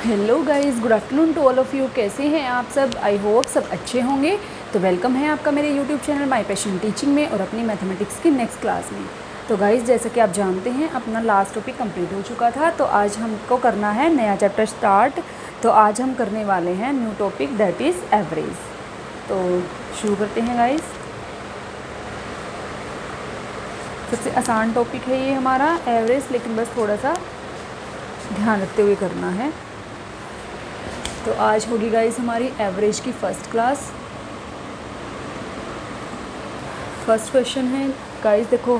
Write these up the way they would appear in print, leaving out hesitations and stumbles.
Hello guys, good afternoon to all of you. कैसे हैं आप सब? आई होप सब अच्छे होंगे। तो वेलकम है आपका मेरे YouTube channel my passion teaching में और अपनी मैथमेटिक्स की नेक्स्ट क्लास में। तो गाइस, जैसा कि आप जानते हैं अपना लास्ट टॉपिक कंप्लीट हो चुका था, तो आज हमको करना है नया चैप्टर स्टार्ट। तो आज हम करने वाले हैं new topic, that is average. तो शुरू करते हैं गाइस। सबसे आसान टॉपिक है ये हमारा एवरेज, लेकिन बस थोड़ा सा ध्यान रखते हुए करना है। तो आज होगी गाइस हमारी एवरेज की फर्स्ट क्लास। फर्स्ट क्वेश्चन है गाइस, देखो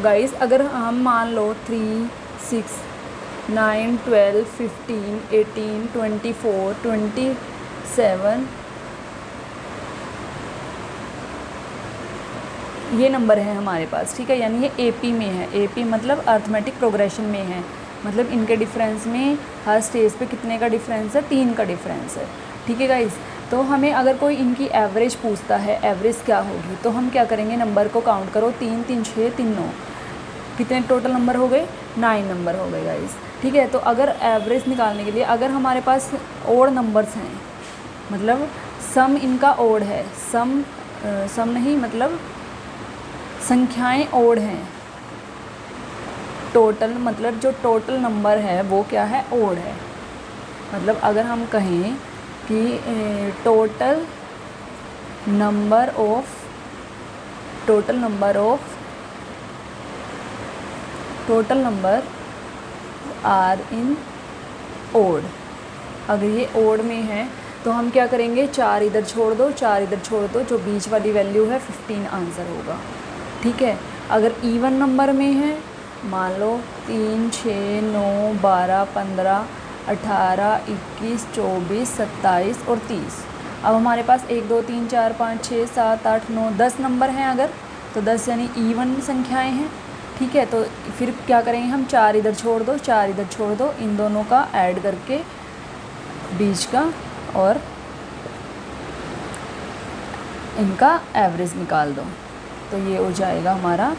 गाइस, अगर हम मान लो 3, 6, 9, 12, 15, 18, 24, 27 ये नंबर है हमारे पास, ठीक है। यानी ये एपी में है। एपी मतलब अर्थमेटिक प्रोग्रेशन में है, मतलब इनके डिफरेंस में हर स्टेज पे कितने का डिफरेंस है? 3 का डिफरेंस है, ठीक है गाइस। तो हमें अगर कोई इनकी एवरेज पूछता है, एवरेज क्या होगी, तो हम क्या करेंगे? नंबर को काउंट करो, 3, 3, 6, 3, 9, कितने टोटल नंबर हो गए? 9 नंबर हो गए गाइस, ठीक है। तो अगर एवरेज निकालने के लिए अगर हमारे पास ओड नंबर्स हैं, मतलब सम इनका ओड है, सम नहीं मतलब संख्याएं ओड हैं, टोटल मतलब जो टोटल नंबर है वो क्या है? ओड है। मतलब अगर हम कहें कि total number are in odd, अगर ये ओड में है तो हम क्या करेंगे? 4 इधर छोड़ दो, 4 इधर छोड़ दो, जो बीच वाली वैल्यू है 15 आंसर होगा, ठीक है। अगर इवन नंबर में है, मान लो 3, 6, 9, 12, 15, 18, 21, 24, 27 और 30। अब हमारे पास 1, 2, 3, 4, 5, 6, 7, 8, 9, 10 नंबर हैं अगर, तो 10 यानी इवन संख्याएं हैं, ठीक है। तो फिर क्या करेंगे हम? 4 इधर छोड़ दो, 4 इधर छोड़ दो, इन दोनों का ऐड करके बीच का और इनका एवरेज निकाल दो, तो ये हो जाएगा हमारा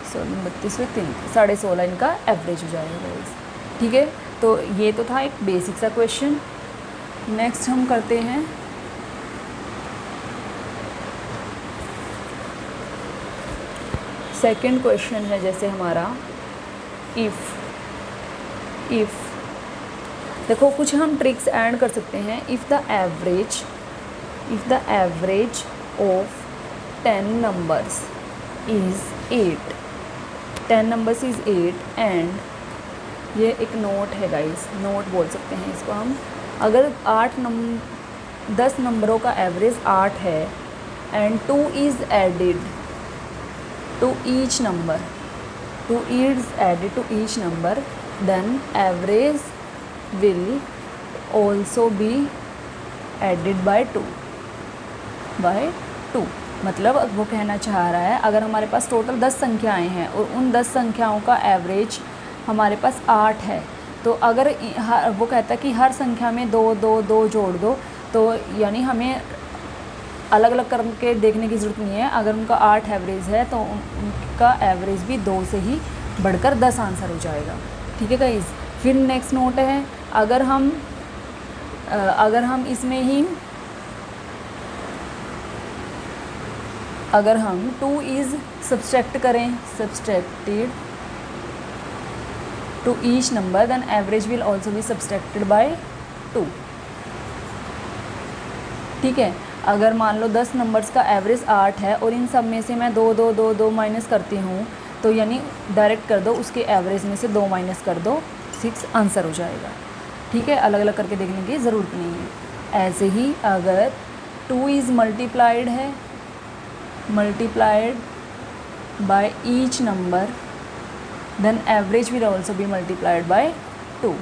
16, 32, 3, 16.5 इनका एवरेज हो जाएगा, ठीक है। तो ये तो था एक बेसिक सा क्वेश्चन। नेक्स्ट हम करते हैं सेकंड क्वेश्चन है, जैसे हमारा इफ़ देखो कुछ हम ट्रिक्स ऐड कर सकते हैं। If the average of 10 numbers is 8, 10 numbers is 8 and ये एक नोट है गाइस, नोट बोल सकते हैं इसको हम। अगर 10 नंबरों का एवरेज 8 है and 2 is added to each number, then average will also be added by 2। मतलब वो कहना चाह रहा है, अगर हमारे पास टोटल 10 संख्याएं हैं और उन 10 संख्याओं का एवरेज हमारे पास 8 है, तो अगर वो कहता है कि हर संख्या में 2, 2, 2 जोड़ दो, तो यानी हमें अलग अलग करके देखने की ज़रूरत नहीं है। अगर उनका 8 एवरेज है तो उनका एवरेज भी 2 से ही बढ़कर 10 आंसर हो जाएगा, ठीक है गाइस। फिर नेक्स्ट नोट है, अगर हम इसमें ही अगर हम 2 इज़ सब्सट्रैक्ट करें, subtracted to each number, then average will also be subtracted by 2, ठीक है। अगर मान लो 10 नंबर्स का एवरेज 8 है और इन सब में से मैं 2, 2, 2, 2 माइनस करती हूँ, तो यानी डायरेक्ट कर दो, उसके एवरेज में से 2 माइनस कर दो, 6 आंसर हो जाएगा, ठीक है। अलग अलग करके देखने की ज़रूरत नहीं है। ऐसे ही अगर 2 is multiplied by each number, then average will also be multiplied by 2।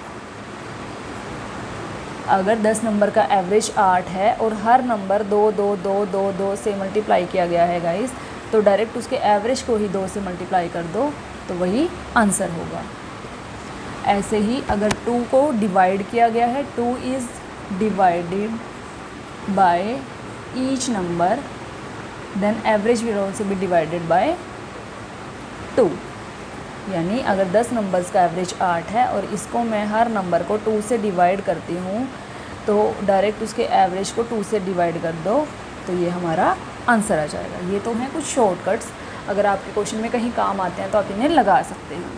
अगर 10 नंबर का एवरेज 8 है और हर नंबर 2, 2, 2, 2, 2 से मल्टीप्लाई किया गया है गाइस, तो डायरेक्ट उसके एवरेज को ही 2 से मल्टीप्लाई कर दो, तो वही आंसर होगा। ऐसे ही अगर 2 को डिवाइड किया गया है, 2 is divided by each number, then average will also be divided by 2। यानी अगर 10 नंबर्स का एवरेज 8 है और इसको मैं हर नंबर को 2 से डिवाइड करती हूँ, तो डायरेक्ट उसके एवरेज को 2 से डिवाइड कर दो तो ये हमारा आंसर आ जाएगा। ये तो हैं कुछ शॉर्टकट्स, अगर आपके क्वेश्चन में कहीं काम आते हैं तो आप इन्हें लगा सकते हैं।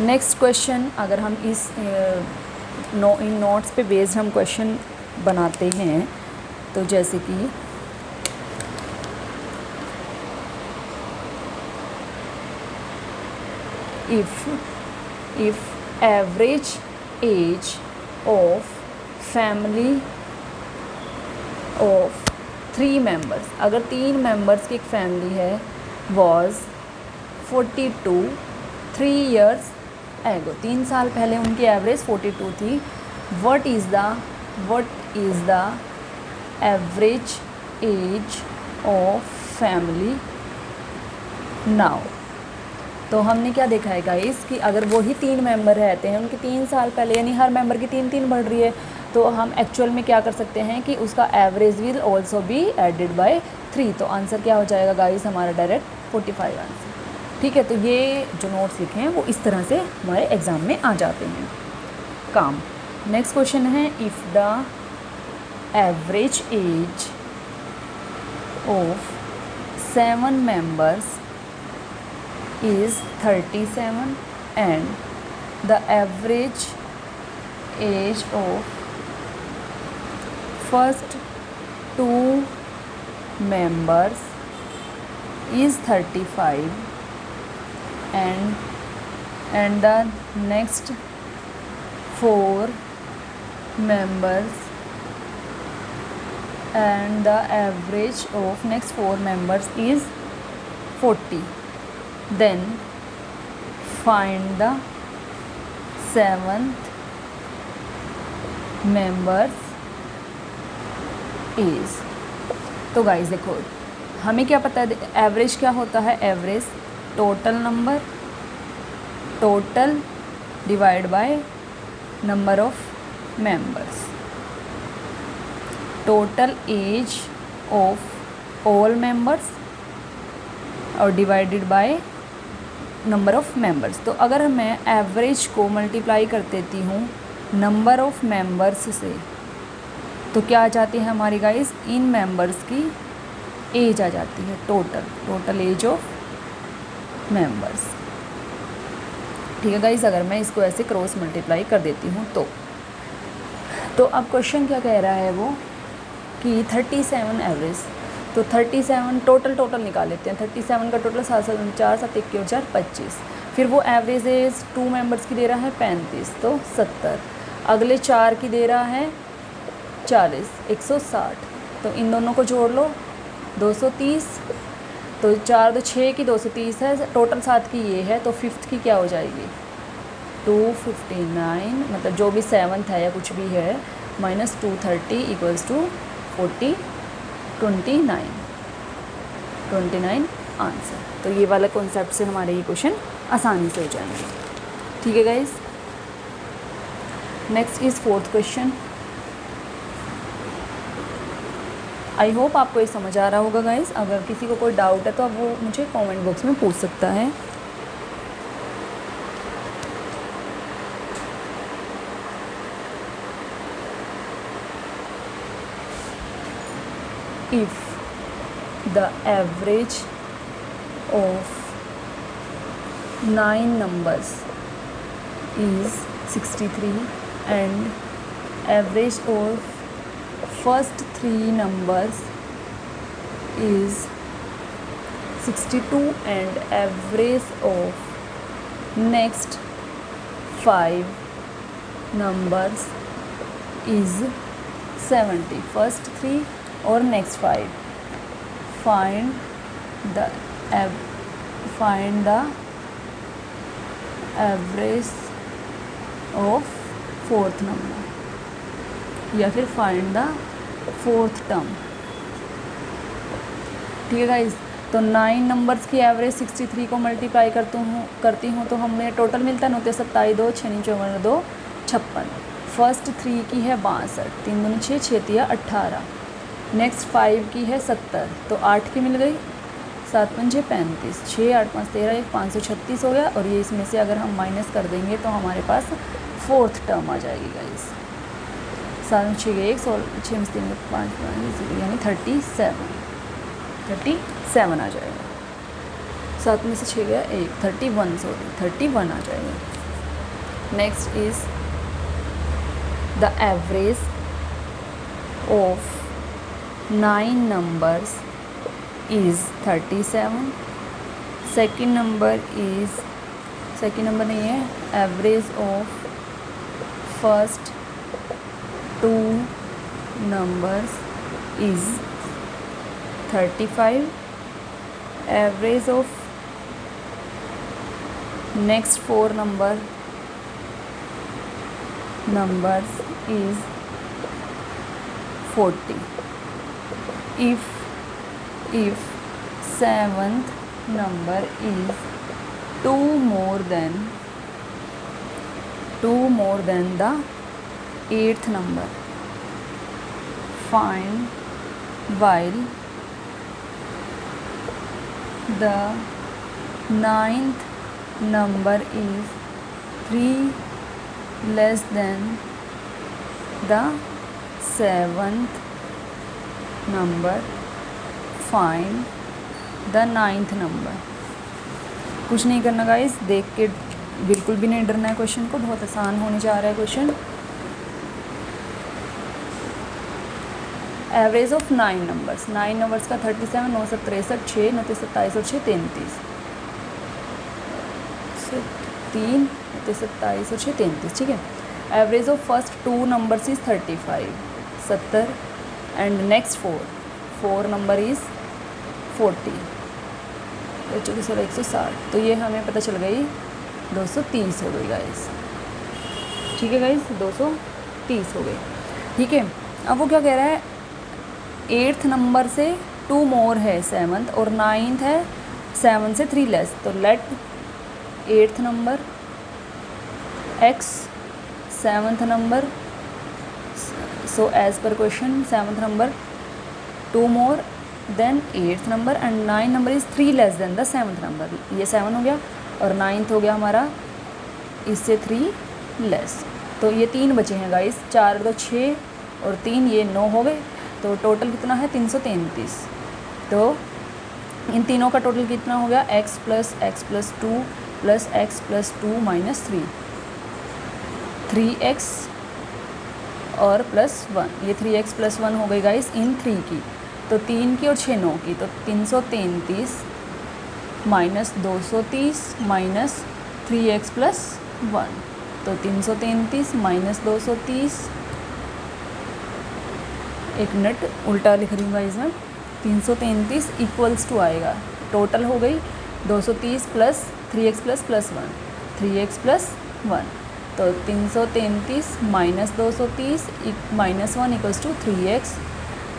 नेक्स्ट क्वेश्चन, अगर हम इस इन नोट्स पे बेस्ड हम क्वेश्चन बनाते हैं, तो जैसे कि if average age of family of 3 members, अगर 3 मेंबर्स की एक फैमिली है, was 42 3 years ago, 3 साल पहले उनकी एवरेज 42 थी। what is the average age of family now? तो हमने क्या देखा है गाइस कि अगर वही 3 मेंबर रहते हैं, उनके 3 साल पहले, यानी हर मेंबर की 3 बढ़ रही है, तो हम एक्चुअल में क्या कर सकते हैं कि उसका average will also be added by 3। तो आंसर क्या हो जाएगा गाइस हमारा डायरेक्ट 45 आंसर। ठीक है, तो ये जो नोट्स लिखे हैं वो इस तरह से हमारे एग्ज़ाम में आ जाते हैं काम। नेक्स्ट क्वेश्चन है, if the average age of 7 members is 37 and the average age of first 2 members is 35 and the next 4 members and the average of next 4 members is 40, then find the 7th members is। तो guys देखो, हमें क्या पता है average क्या होता है? Average total number, total divide by number of members, total age of all members और divided by number of members. तो अगर मैं एवरेज को मल्टीप्लाई कर देती हूँ नंबर ऑफ़ मेंबर्स से, तो क्या आ जाती है हमारी गाइस? इन मेंबर्स की एज आ जाती है, टोटल एज ऑफ मेंबर्स। ठीक है गाइस, अगर मैं इसको ऐसे क्रॉस मल्टीप्लाई कर देती हूँ तो अब क्वेश्चन क्या कह रहा है वो कि 37 एवरेज, तो 37 टोटल निकाल लेते हैं। 37 का टोटल 7 7 4 7 1 और 4 25। फिर वो एवरेज एज 2 मेंबर्स की दे रहा है 35, तो 70। अगले 4 की दे रहा है 40, 160। तो इन दोनों को जोड़ लो 230, तो 4 2 6 की 230 है, टोटल 7 की ये है, तो 5th की क्या हो जाएगी? 259, मतलब जो भी 7th है या कुछ भी है, माइनस 230 इक्वल्स टू 40, 29 आंसर। तो ये वाला कॉन्सेप्ट से हमारे ये क्वेश्चन आसानी से हो जाएंगे। ठीक है guys, next is 4th question. I hope आपको ये समझ आ रहा होगा गाइस। अगर किसी को कोई डाउट है तो अब वो मुझे कमेंट बॉक्स में पूछ सकता है। If the average of 9 numbers is 63 and average of first 3 numbers is 62 and average of next 5 numbers is 70, first 3 और next 5, find the average of 4th number, या फिर फाइंड द 4th टर्म। ठीक है guys, तो 9 numbers की average 63 को multiply करती हूँ तो हमें टोटल मिलता है 9 27 2 6 54 2 56। फर्स्ट 3 की है 62, 3 दूनी 6 6 18। नेक्स्ट 5 की है 70, तो 8 की मिल गई 7 पंजे 35, 6 8 5 13, 1 536 हो गया। और ये इसमें से अगर हम माइनस कर देंगे तो हमारे पास फोर्थ टर्म आ जाएगी गाइस। 7 में 6 1, 6 में 3 5 यानी 37 आ जाएगा। 7 में से 6 गया 1, 31 आ जाएगा। Next is the average of 9 numbers is 37. Second number नहीं है, average of first 2 numbers is 35. Average of next 4 numbers is 40. If 7th number is 2 more than the 8th number, find while the 9th number is 3 less than the 7th number, find the 9th number। कुछ नहीं करना guys, देख के बिल्कुल भी नहीं डरना है क्वेश्चन को, बहुत आसान होने जा रहा है question. Average of 9 numbers, 9 numbers का 37, 9 7 63, 6 9 27 और 6 33, 3 27 और 6 33, ठीक है। Average of first 2 numbers is 35 70 and next 4 number is 40, 160, तो ये हमें पता चल गई 230 हो गई गाइस, ठीक है गाइस, 230 हो गई, ठीक है। अब वो क्या कह रहा है, 8th नंबर से 2 मोर है 7th, और 9th है 7 से 3 लेस, तो let 8th number x 7th number, so as per question 7th number 2 more than 8th number and 9 number is 3 less than the 7th number। ये 7 हो गया और 9th हो गया हमारा इससे 3 लेस, तो ये 3 बचे हैं गाइस, 4 तो 6 और 3 ये 9 हो गए, तो टोटल कितना है 333। तो इन तीनों का टोटल कितना हो गया, x + x + 2 + x + 2 - 3, 3x और +1, ये 3x + 1 हो गई गाइस इन 3 की, तो 3 की और 6 9 की, तो 333 - 230 - 3x + 1, तो 333 - 230, एक मिनट उल्टा लिख रही हूँ गाइस मैं, 333 = आएगा, टोटल हो गई 230 + 3x + 1, 3x + 1, तो 333 - 230 - 1 = 3x,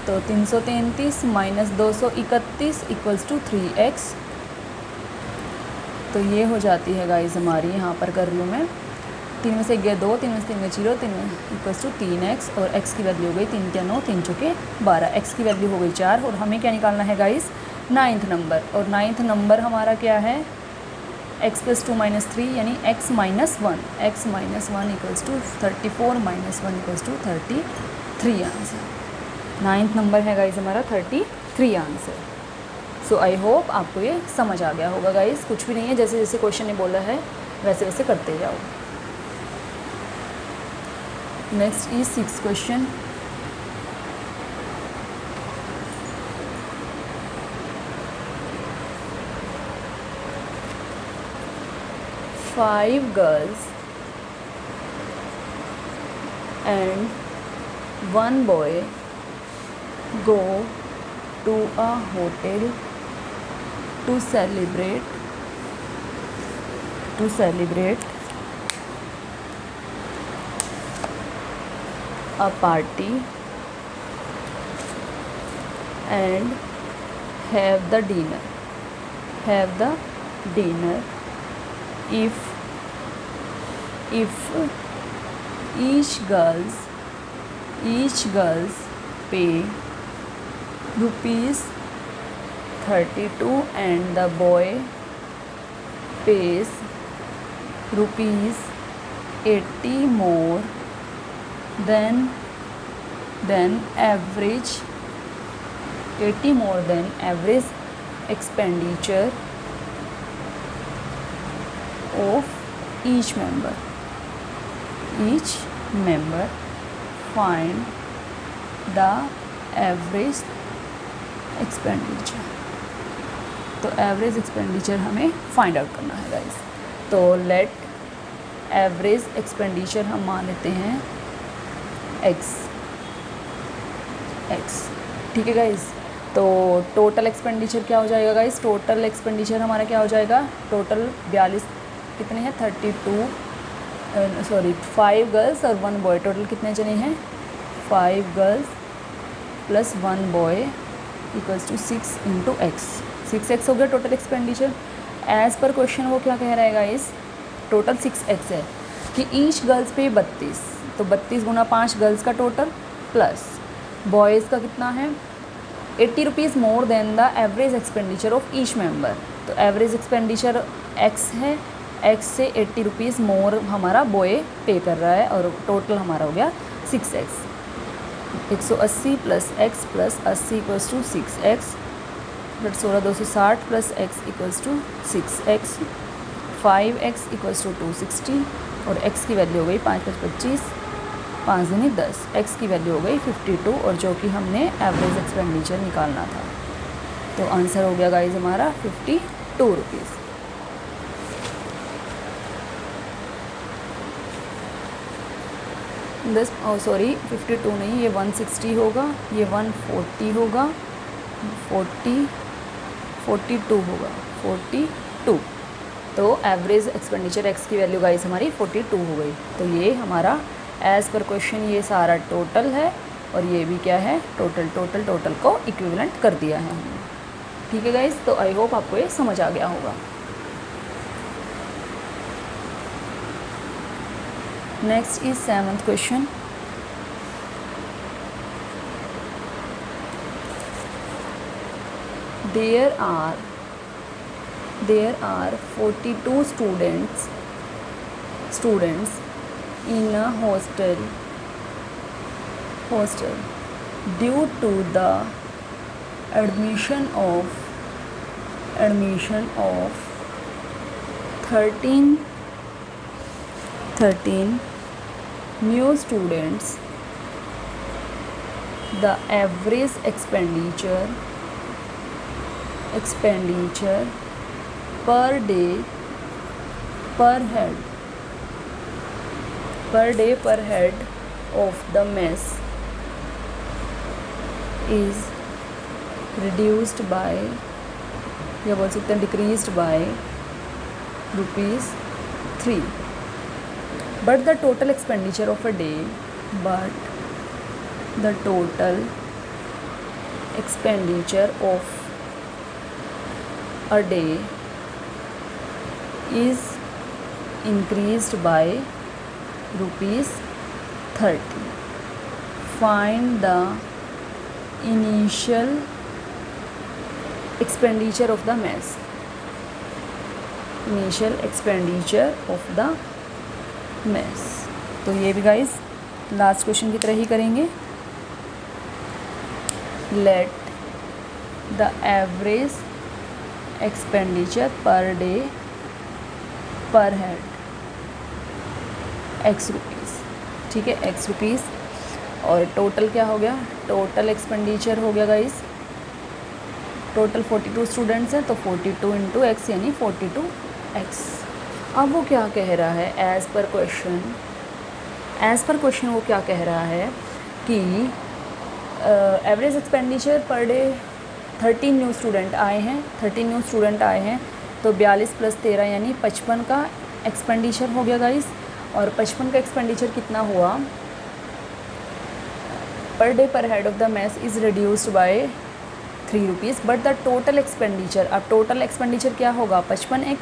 तो 333 - 231 = 3x, तो ये हो जाती है गाइस हमारी, यहाँ पर कर रही हूँ मैं, 3 में से 1 गया 2, 3 में से 3 गया 0, 3 = 3x, और x की वैल्यू हो गई 3 क्या 9, 3 चौके 12, x की वैल्यू हो गई 4, और हमें क्या निकालना है गाइस 9th नंबर, और 9th नंबर हमारा क्या है, x + 2 - 3 यानी x - 1, x - 1 = 34 - 1 = 33 answer. 9th number है गाइस हमारा 33 आंसर। सो आई होप आपको ये समझ आ गया होगा गाइस, कुछ भी नहीं है, जैसे जैसे क्वेश्चन ने बोला है वैसे वैसे करते जाओ। Next is 6th question. Five girls and 1 boy go to a hotel to celebrate a party and have the dinner if each girls pay rupees 32 and the boy pays rupees 80 more than average 80 more than average expenditure of each member. Find the average expenditure. तो average expenditure हमें find out करना है guys. तो late average expenditure हम मान लेते हैं x। ठीक है गाइस। तो टोटल एक्सपेंडिचर क्या हो जाएगा गाइस? टोटल एक्सपेंडिचर हमारा क्या हो जाएगा? टोटल 42 कितने हैं? 5 गर्ल्स और 1 बॉय। टोटल कितने जने हैं? 5 girls plus 1 boy equals to 6 into X. 6x हो गया total expenditure. As per question वो क्या कह रहा है गाइस? टोटल 6x है कि ईच गर्ल्स पे 32, तो 32 गुना 5 गर्ल्स का टोटल प्लस बॉयज़ का कितना है? 80 rupees more than the average expenditure of each member. तो एवरेज एक्सपेंडिचर x है, x से 80 रुपीज़ मोर हमारा बॉय पे कर रहा है और टोटल हमारा हो गया 6x। 180 plus x plus 80 equals to 6x, 16 260 plus x equals to 6x, 5x equals to 260 और x की वैल्यू हो गई 5 5 25, 5 दूनी 10, x की वैल्यू हो गई 52 और जो कि हमने एवरेज एक्सपेंडिचर निकालना था। तो आंसर हो गया गाइज हमारा 52 रुपीज़। दस 52 नहीं, ये 160 होगा, ये 140 होगा, 42 होगा, 42। तो एवरेज एक्सपेंडिचर x की वैल्यू गाइस हमारी 42 हो गई। तो ये हमारा एज़ पर क्वेश्चन ये सारा टोटल है और ये भी क्या है? टोटल को इक्विवेलेंट कर दिया है हमने। ठीक है गाइस। तो आई होप आपको ये समझ आ गया होगा। Next is 7th question. There are 42 students in a hostel due to the admission of 13 new students. The average expenditure per day per head of the mess is reduced by, या बोल सकते हैं decreased by ₹3, but the total expenditure of a day is increased by ₹30. Find the initial expenditure of the mess. तो ये भी guys last question की तरह ही करेंगे। Let the average expenditure per day पर हेड x रुपीज़। ठीक है, x rupees. और टोटल क्या हो गया? टोटल एक्सपेंडिचर हो गया गाइस, टोटल 42 स्टूडेंट्स हैं तो 42 इंटू एक्स यानी 42x। अब वो क्या कह रहा है? एज़ पर क्वेश्चन वो क्या कह रहा है कि average expenditure per day 13 new student आए हैं, तो 42 प्लस 13 यानी 55 का एक्सपेंडिचर हो गया गाइस। और 55 का एक्सपेंडिचर कितना हुआ? पर डे पर head of the mess is reduced by 3 rupees, but the total expenditure, अब टोटल एक्सपेंडिचर क्या होगा? 55x।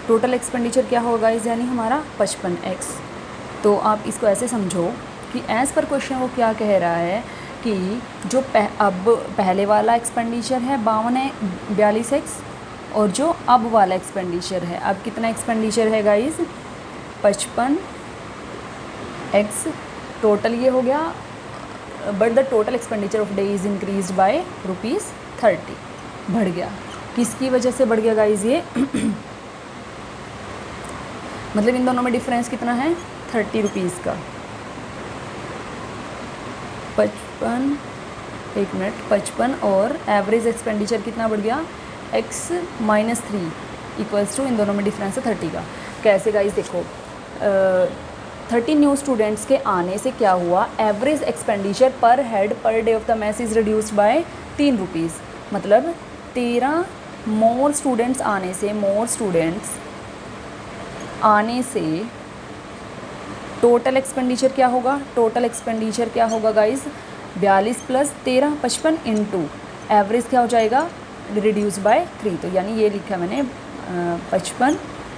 टोटल एक्सपेंडिचर क्या होगा गाइस? यानी हमारा 55x। तो आप इसको ऐसे समझो कि एज़ पर क्वेश्चन वो क्या कह रहा है कि जो अब पहले वाला एक्सपेंडिचर है 42x, और जो अब वाला एक्सपेंडिचर है, अब कितना एक्सपेंडिचर है गाइस 55x टोटल ये हो गया, but the total expenditure of day is increase by ₹30 बढ़ गया। किसकी वजह से बढ़ गया गाइस ये मतलब इन दोनों में डिफरेंस कितना है 30 रुपीज़ का। 55 और एवरेज एक्सपेंडिचर कितना बढ़ गया x - 3 इक्वल्स टू इन दोनों में डिफरेंस है 30 का। कैसे गाइस देखो 30 न्यू स्टूडेंट्स के आने से क्या हुआ, average expenditure per head per day of the mess is reduced by 3 rupees, मतलब 13 मोर स्टूडेंट्स आने से टोटल एक्सपेंडिचर क्या होगा, टोटल एक्सपेंडिचर क्या होगा गाइस 42 + 13 55 इंटू एवरेज क्या हो जाएगा रिड्यूस बाय 3, तो यानी ये लिखा मैंने 55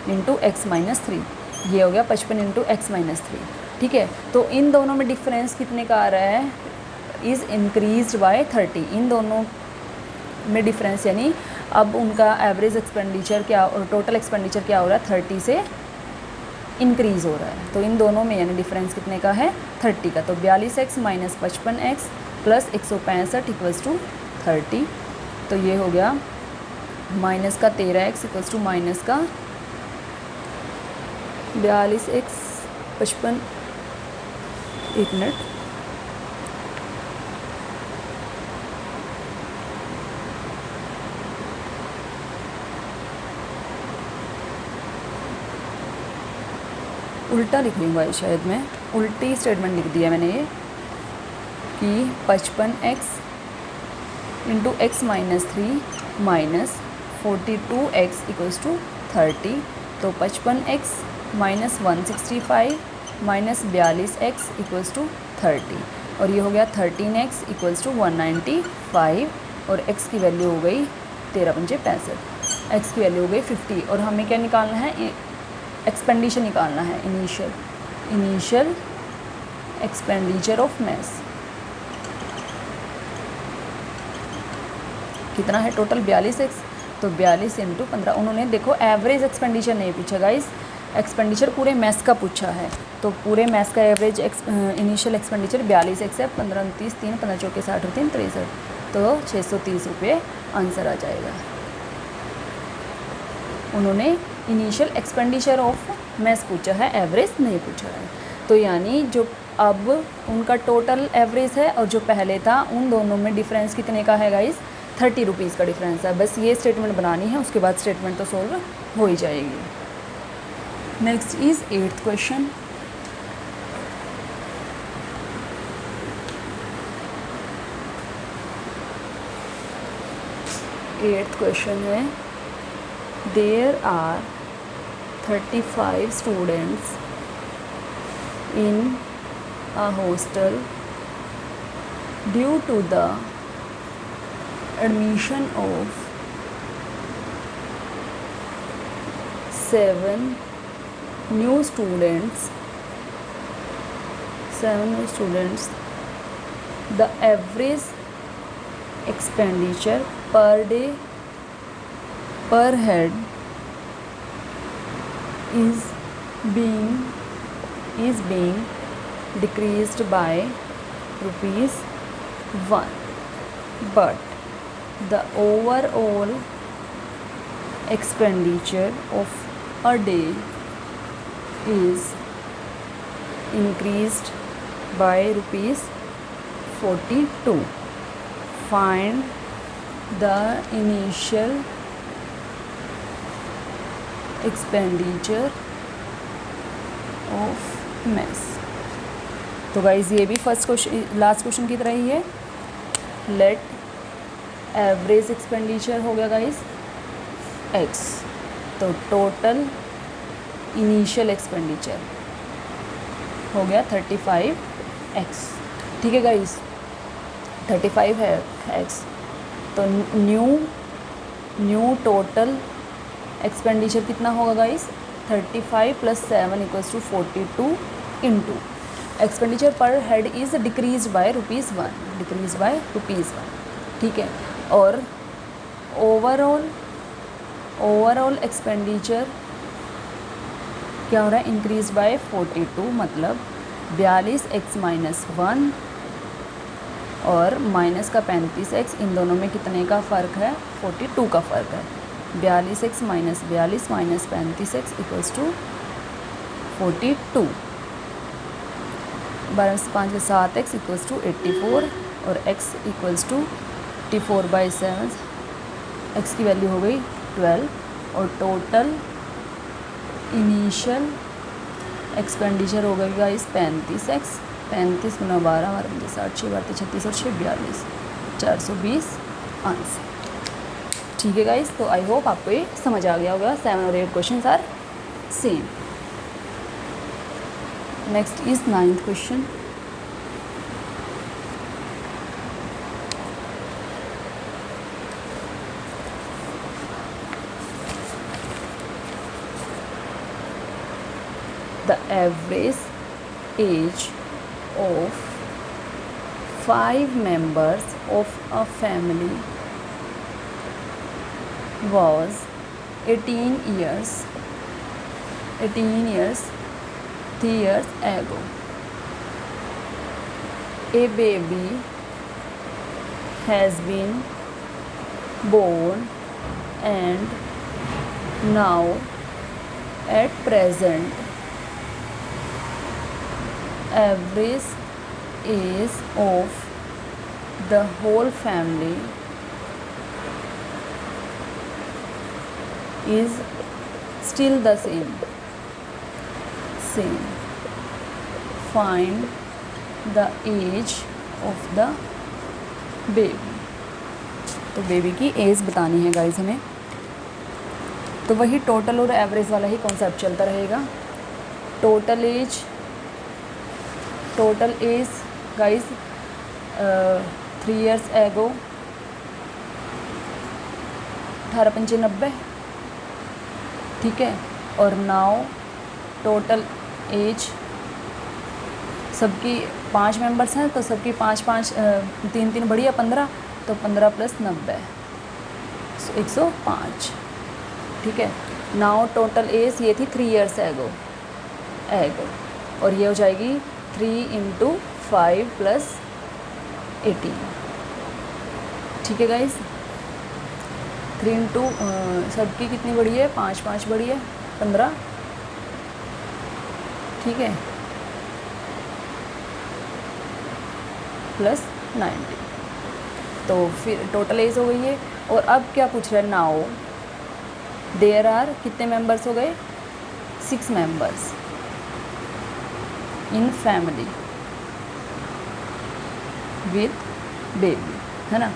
इंटू x - 3, ये हो गया 55 इंटू x - 3, ठीक है। तो इन दोनों में डिफरेंस कितने का आ रहा है इज़ इंक्रीज्ड बाय 30, इन दोनों में डिफरेंस यानी अब उनका एवरेज एक्सपेंडिचर क्या, टोटल एक्सपेंडिचर क्या हो रहा है 30 से इंक्रीज़ हो रहा है। तो इन दोनों में यानी डिफरेंस कितने का है 30 का। तो 42x - 55x + 165 इक्वल्स टू 30, तो ये हो गया माइनस का 13x इक्वल्स टू माइनस का 42x 55, एक मिनट, उल्टा लिख रही हूँ शायद मैं, उल्टी स्टेटमेंट लिख दिया मैंने ये कि 55x into x - 3 minus 42x equals to 30, तो 55x - 165 minus 42x equals to 30, और ये हो गया 13x इक्वल्स टू 195, और x की वैल्यू हो गई 13 × 5 65, x की वैल्यू हो गई 50, और हमें क्या निकालना है एक्सपेंडिचर निकालना है, इनिशियल एक्सपेंडिचर ऑफ मैस कितना है टोटल 42x, तो 42 इंटू 15, उन्होंने देखो एवरेज एक्सपेंडिचर नहीं पूछा गाइस, एक्सपेंडिचर पूरे मैस का पूछा है, तो पूरे मैस का एवरेज इनिशियल एक्सपेंडिचर 42x है, 15 × 30 3 15 × 4 = 60 × 3 = 63, तो 630 रुपये आंसर आ जाएगा। उन्होंने इनिशियल एक्सपेंडिचर ऑफ मैस पूछा है, एवरेज नहीं पूछा है। तो यानी जो अब उनका टोटल एवरेज है और जो पहले था उन दोनों में डिफरेंस कितने का है गाइस 30 रुपीज़ का डिफरेंस है। बस ये स्टेटमेंट बनानी है, उसके बाद स्टेटमेंट तो सॉल्व हो ही जाएगी। Next is 8th question. Eighth question है, there are 35 students in a hostel due to the admission of 7 new students. The average expenditure per day per head is being decreased by ₹1, but the overall expenditure of a day is increased by ₹42. Find the initial expenditure of mess। तो guys ये भी first question last question की तरह ही है। Late average expenditure हो गया guys x, तो total initial expenditure हो गया 35x। ठीक है गाइज, 35 है x, तो न्यू टोटल एक्सपेंडिचर कितना होगा guys 35 + 7 = 42 into expenditure per head is decrease by ₹1, decrease by ₹1। ठीक है, और ओवरऑल एक्सपेंडिचर क्या हो रहा है, इंक्रीज बाय 42, मतलब 42x-1 और माइनस का 35x, इन दोनों में कितने का फ़र्क है, 42 का फ़र्क है। 42x minus 42 minus 35x equals to 42। 12 से 5 के 7x इक्वल्स टू 84 और x इक्वल्स टू 84/7, x की वैल्यू हो गई 12 और टोटल इनिशियल एक्सपेंडिचर हो गई गाइस 35x, 35 गुना 12 हमारे 60, 6 बार 36 और 6 42, 420 आंसर। ठीक है गाइस, तो आई होप आपको ये समझ आ गया होगा। 7 और 8 questions are same. Next is 9th question. The average age of 5 members of a family was 18 years 3 years ago. A baby has been born and now at present average age of the whole family is still the same. Find the age of the baby. तो baby की as बतानी है guys हमें। तो वही total और average वाला ही concept चलता रहेगा। टोटल एज गाइस 3 years एगो 1895, ठीक है। और नाउ टोटल एज सबकी 5 मेंबर्स हैं तो सबकी 5 3 बढ़िया 15, तो 15 + 90 105, ठीक है। नाउ टोटल एज ये थी 3 years एगो और ये हो जाएगी 3 × 5 + 18, ठीक है गाइस। 3 × सबकी कितनी बड़ी है, 5 बड़ी है 15, ठीक है, + 90, तो फिर टोटल एज हो गई है। और अब क्या पूछ रहा है, नाउ देयर आर कितने मेंबर्स हो गए, 6 members in family with baby, है ना।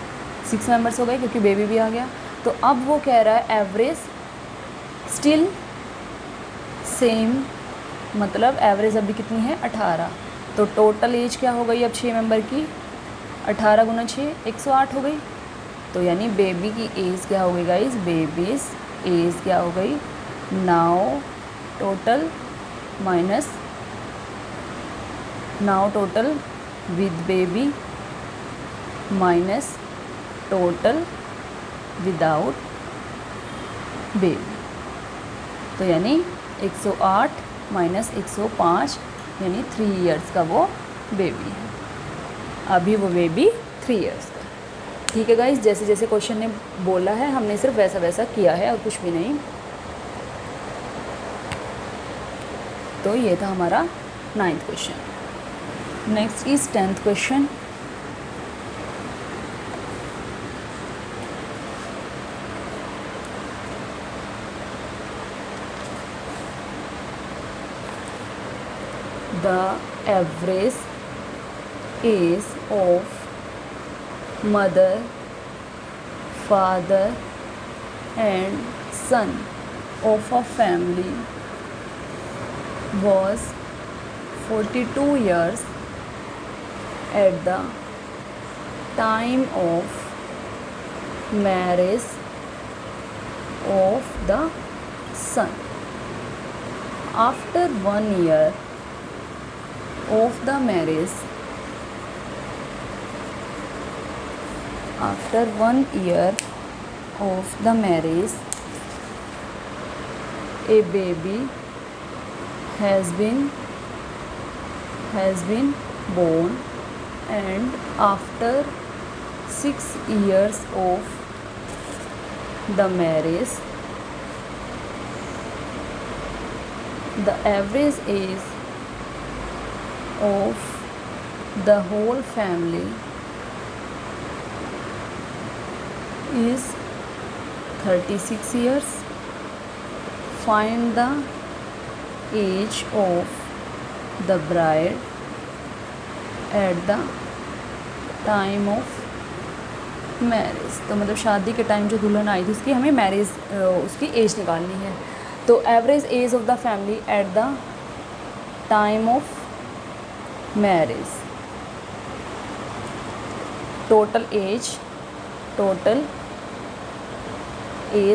6 मेंबर्स हो गए क्योंकि बेबी भी आ गया। तो अब वो कह रहा है एवरेज स्टिल सेम, मतलब एवरेज अभी कितनी है 18। तो टोटल एज क्या हो गई अब 6 मेंबर की, 18 × 6 108 हो गई। तो यानी बेबी की एज क्या हो गई गाइस, बेबीज एज क्या हो गई, now total with baby minus total without baby. तो यानी 108 - 105 यानी 3 years का वो बेबी है। अभी वो बेबी 3 years का, ठीक है गाइस। जैसे जैसे क्वेश्चन ने बोला है हमने सिर्फ वैसा वैसा किया है और कुछ भी नहीं। तो ये था हमारा 9th question. Next is 10th question. The average age of mother, father and son of a family was 42 years at the time of marriage of the son. After 1 year of the marriage, after 1 year of the marriage a baby has been born, and after 6 years of the marriage the average age of the whole family is 36 years. Find the age of the bride at the time of marriage. तो मतलब शादी के time जो दुल्हन आई थी उसकी हमें marriage उसकी एज निकालनी है। तो average age of the family at the time of marriage, total age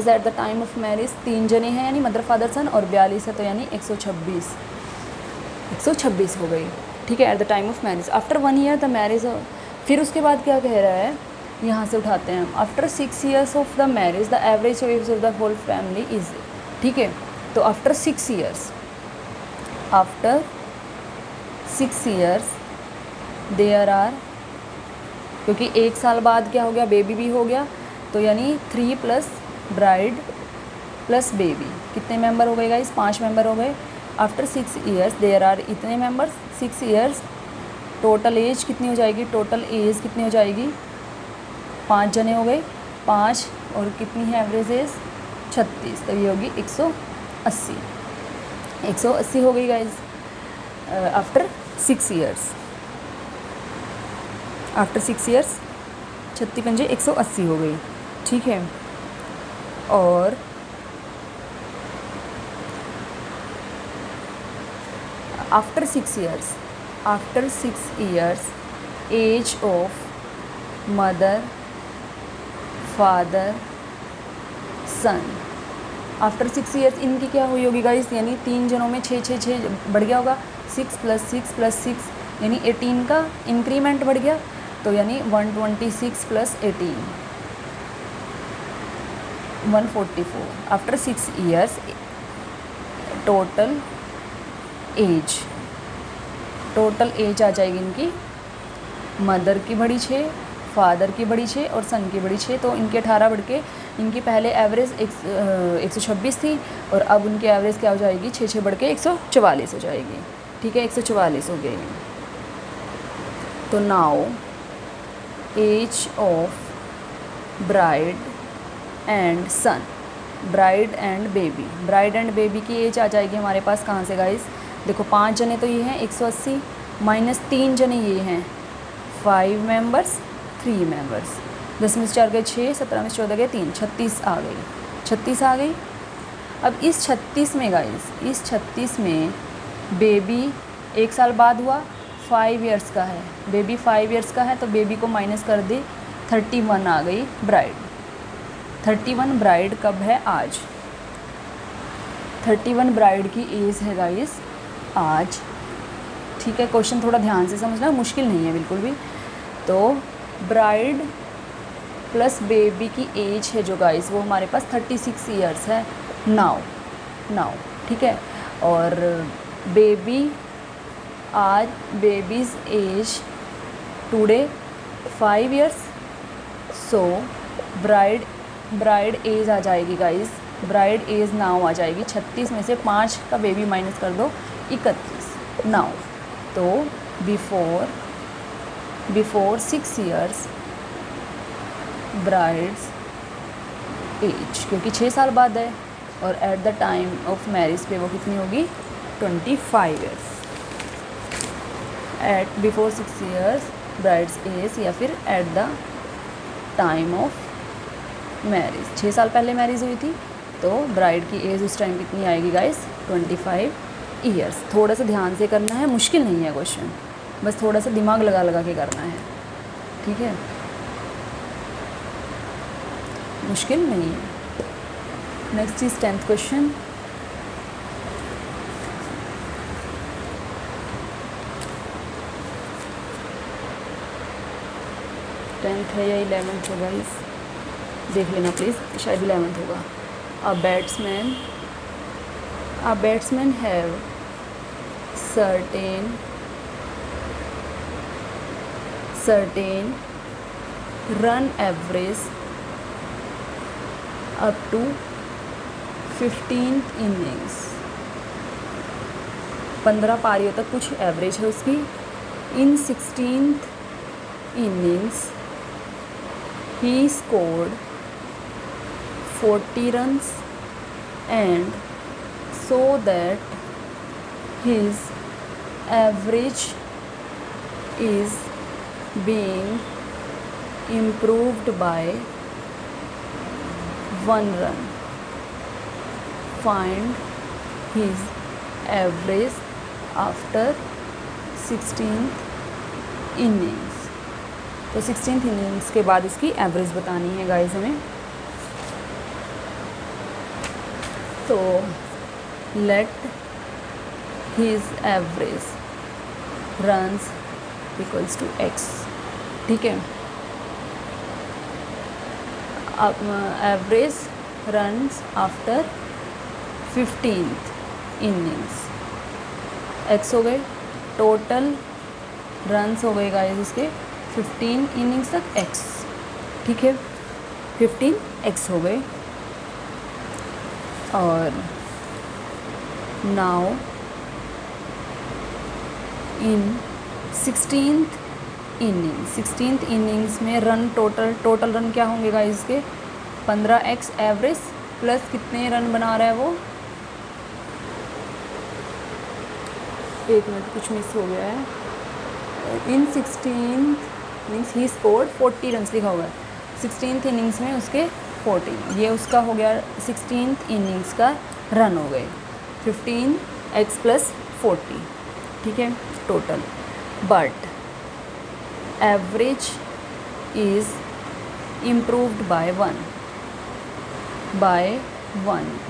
at the time of marriage 3 जने हैं यानी मदर फादर सन, और 42 है तो यानी 126 हो गई। ठीक है, eight the time of marriage. After 1 year the marriage, फिर उसके बाद क्या कह रहा है, यहाँ से उठाते हैं हम। After 6 years of the marriage the average age of the whole family is. ठीक है, तो आफ्टर 6 years देयर आर, क्योंकि 1 साल बाद क्या हो गया, बेबी भी हो गया, तो यानी 3 प्लस ब्राइड प्लस बेबी, कितने मेंबर हो गए गाइस, 5 मेंबर हो गए। आफ्टर 6 years देयर आर इतने मेंबर्स, 6 years, टोटल एज कितनी हो जाएगी, टोटल एज कितनी हो जाएगी, 5 जने हो गए, 5 और कितनी है एवरेज एज 36, तो ये होगी 180 हो गई guys. After 6 years, after 6 years 36 पंजे 180 हो गई। ठीक है, और after 6 years age of mother father son, after 6 years इनकी क्या हुई होगी गाइस, यानी 3 जनों में 6 बढ़ गया होगा, 6 + 6 यानी 18 का इंक्रीमेंट बढ़ गया, तो यानी 126 + 18 144। आफ्टर 6 years टोटल एज आ जाएगी इनकी, मदर की बढ़ी 6, फादर की बढ़ी 6 और सन की बढ़ी 6, तो इनके 18 बढ़ के इनकी पहले एवरेज 126 थी, और अब उनकी एवरेज क्या हो जाएगी, 6 बढ़ के 144 हो जाएगी। ठीक है, 144 हो गई। तो now age of bride and son, bride and baby की एज आ जाएगी हमारे पास कहाँ से गाइस, देखो 5 जने तो ये हैं 180 माइनस 3 जने ये हैं 5 मेंबर्स 3 मेंबर्स, 10 में से 4 गए 6, 17 में से 14 गए 3, 36 आ गई। अब इस 36 में गाइस, इस 36 में बेबी 1 साल बाद हुआ, 5 years का है, बेबी 5 years का है, तो बेबी को माइनस कर दे, 31 आ गई ब्राइड। 31 ब्राइड कब है, आज। 31 ब्राइड की एज है गाइस आज। ठीक है, क्वेश्चन थोड़ा ध्यान से समझना, मुश्किल नहीं है बिल्कुल भी। तो ब्राइड प्लस बेबी की एज है जो गाइस, वो हमारे पास 36 years है नाउ। ठीक है, और बेबी आज, बेबीज़ एज टुडे 5 years, सो ब्राइड एज आ जाएगी गाइस, ब्राइड एज नाउ आ जाएगी 36 में से 5 का बेबी माइनस कर दो 31 नाउ। तो बिफोर 6 years ब्राइड्स एज, क्योंकि 6 साल बाद है, और at the time of marriage पे वो कितनी होगी, 25 years। At before 6 years bride's age, या फिर at the time of marriage, 6 साल पहले मैरिज हुई थी, तो ब्राइड की एज उस टाइम कितनी आएगी गाइस, 25 years। थोड़ा सा ध्यान से करना है, मुश्किल नहीं है क्वेश्चन, बस थोड़ा सा दिमाग लगा के करना है। ठीक है, मुश्किल नहीं है। Next is 10th question. 10th है या 11th होगा, इस देख लेना प्लीज़, शायद 11th होगा। A batsman have certain run average up to 15th innings, 15 पारियों तक कुछ एवरेज है उसकी। इन 16th innings he scored 40 runs, and so that his average is being improved by 1 run. Find his average after 16th innings। तो 16th innings के बाद इसकी average बतानी है गाइस हमें। तो let his average runs equals to x, ठीक है। अब average runs after 15th innings x हो गए, टोटल रन्स हो गए गाइस इसके 15 innings तक x, ठीक है। 15x हो गए। और नाउ इन 16th innings में रन टोटल रन क्या होंगे गाइस इसके 15x एवरेज प्लस कितने रन बना रहा है वो, एक मिनट कुछ मिस हो गया है। इन 16th innings he scored 40 runs लिखा हुआ है, 16th innings में उसके 40, ये उसका हो गया 16th innings का रन हो गए 15x प्लस 40, ठीक है total. But average is improved by 1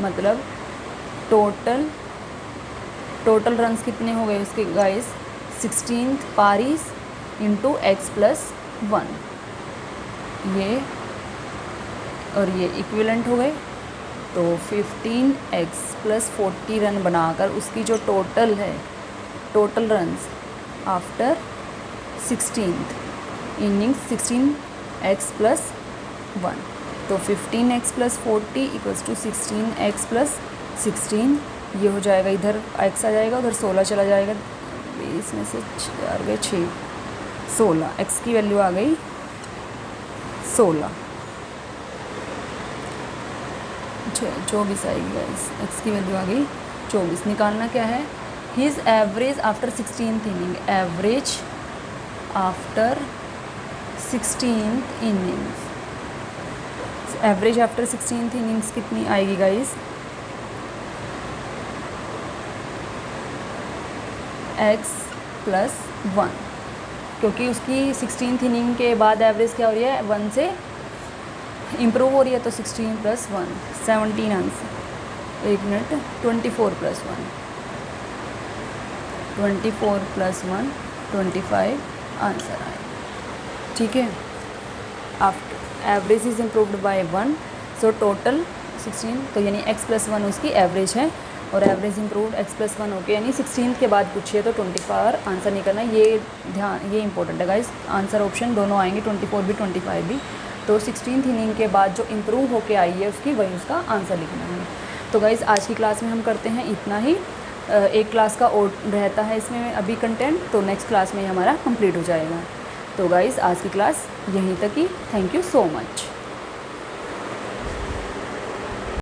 मतलब टोटल रन्स कितने हो गए उसके गाइस 16th पारीज इंटू x प्लस 1, ये और ये इक्विवेलेंट हो गए। तो 15x प्लस 40 रन बनाकर उसकी जो टोटल है, total runs after 16th innings 16x plus 1, तो 15x plus 40 equals to 16x plus 16, ये हो जाएगा, इधर x आ जाएगा, उधर 16 चला जाएगा, इसमें से 4 गए 6, 16, x की वैल्यू आ गई 16, 24 आएगी गाइस, x की वैल्यू आ गई 24। निकालना क्या है, his average after 16th inning, average after 16th innings, average after 16th innings कितनी आएगी गाइस, x प्लस 1, क्योंकि उसकी 16th इनिंग के बाद एवरेज क्या हो रही है 1 से इम्प्रूव हो रही है, तो 16 plus 1 17 answer, 1 minute 24 plus 1 24 plus 1 25 answer आए, ठीक है। After average is improved by 1, so total 16, तो यानी x प्लस 1 उसकी एवरेज है, और average improved x plus 1 okay, यानी 16th के बाद पूछिए तो 24 आंसर नहीं करना, ये ध्यान, ये इंपॉर्टेंट है गाइस। आंसर ऑप्शन दोनों आएंगे, 24 भी 25 भी, तो 16th इनिंग के बाद जो इम्प्रूव होके आई है उसकी, वही उसका आंसर लिखना है। तो गाइस आज की क्लास में हम करते हैं इतना ही, एक क्लास का और रहता है इसमें अभी कंटेंट, तो नेक्स्ट क्लास में हमारा कंप्लीट हो जाएगा। तो गाइस आज की क्लास यहीं तक ही, थैंक यू सो मच।